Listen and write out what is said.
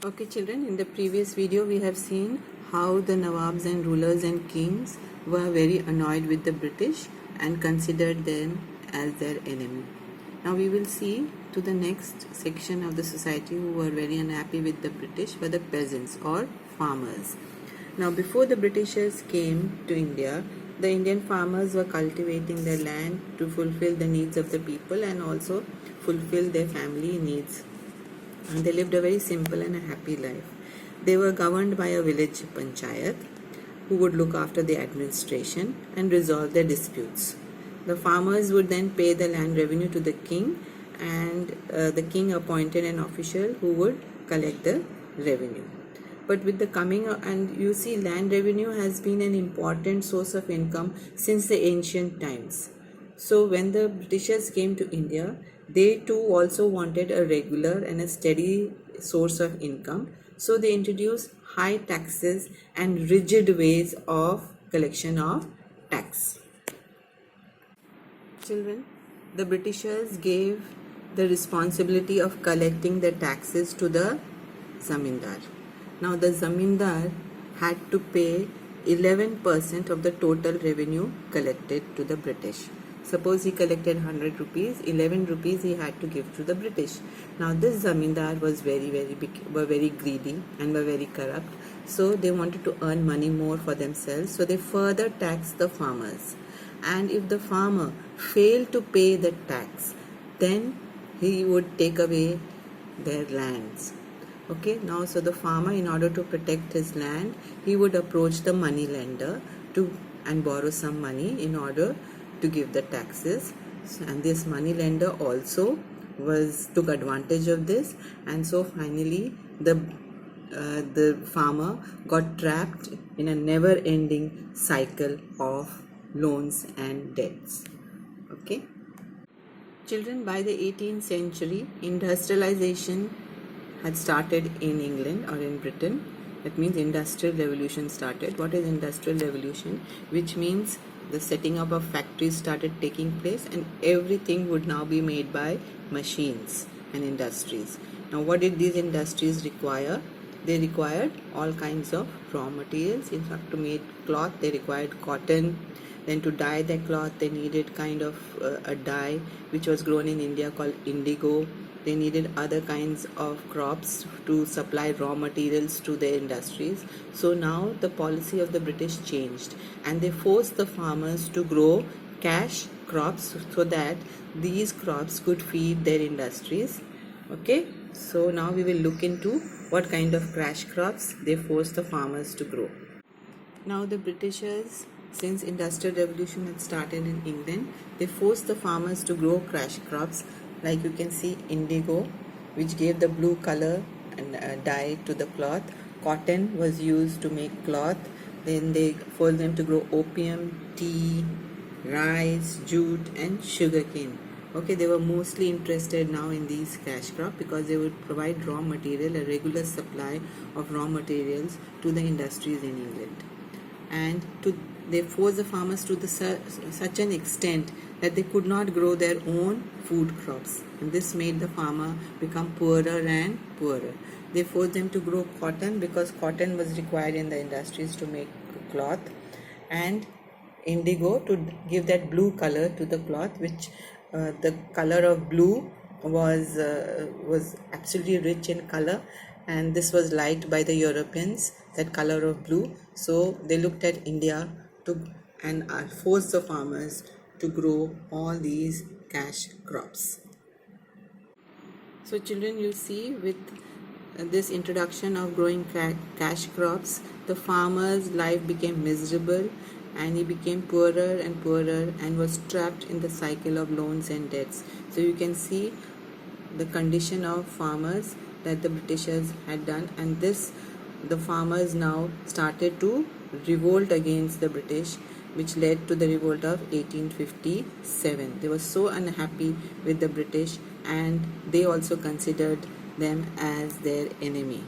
Okay children, in the previous video we have seen how the Nawabs and rulers and kings were very annoyed with the British and considered them as their enemy. Now we will see to the next section of the society who were very unhappy with the British were the peasants or farmers. Now before the Britishers came to India, the Indian farmers were cultivating their land to fulfill the needs of the people and also fulfill their family needs. And they lived a very simple and a happy life. They were governed by a village panchayat who would look after the administration and resolve their disputes. The farmers would then pay the land revenue to the king, and the king appointed an official who would collect the revenue. But with the coming and you see, land revenue has been an important source of income since the ancient times. So when the Britishers came to India, they too also wanted a regular and a steady source of income. So they introduced high taxes and rigid ways of collection of tax. Children, the Britishers gave the responsibility of collecting the taxes to the zamindar. Now the zamindar had to pay 11% of the total revenue collected to the British. Suppose he collected 100 rupees, 11 rupees he had to give to the British. Now this zamindar was very greedy and were very corrupt. So they wanted to earn money more for themselves. So they further taxed the farmers. And if the farmer failed to pay the tax, then he would take away their lands. Okay, now so the farmer, in order to protect his land, he would approach the money lender and borrow some money in order to give the taxes, and this money lender also took advantage of this, and so finally the farmer got trapped in a never-ending cycle of loans and debts. Okay, children, by the 18th century, industrialization had started in England or in Britain. That means industrial revolution started. What is industrial revolution? Which means the setting up of factories started taking place, and everything would now be made by machines and industries. Now what did these industries require? They required all kinds of raw materials. In fact, to make cloth they required cotton. Then to dye the cloth they needed kind of a dye which was grown in India called indigo. They needed other kinds of crops to supply raw materials to their industries. So now the policy of the British changed, and they forced the farmers to grow cash crops so that these crops could feed their industries. Okay, so now we will look into what kind of cash crops they forced the farmers to grow. Now the Britishers, since industrial revolution had started in England, they forced the farmers to grow cash crops. Like you can see, indigo, which gave the blue color and dye to the cloth. Cotton was used to make cloth. Then they forced them to grow opium, tea, rice, jute and sugarcane. Okay, they were mostly interested now in these cash crops because they would provide raw material, a regular supply of raw materials to the industries in England. And they forced the farmers to such an extent that they could not grow their own food crops, and this made the farmer become poorer and poorer. They forced them to grow cotton because cotton was required in the industries to make cloth, and indigo to give that blue color to the cloth, which the color of blue was absolutely rich in color, and this was liked by the Europeans, that color of blue. So they looked at India and forced the farmers to grow all these cash crops. So children, you see, with this introduction of growing cash crops, the farmer's life became miserable, and he became poorer and poorer and was trapped in the cycle of loans and debts. So you can see the condition of farmers that the Britishers had done, and the farmers now started to revolt against the British, which led to the revolt of 1857. They were so unhappy with the British, and they also considered them as their enemy.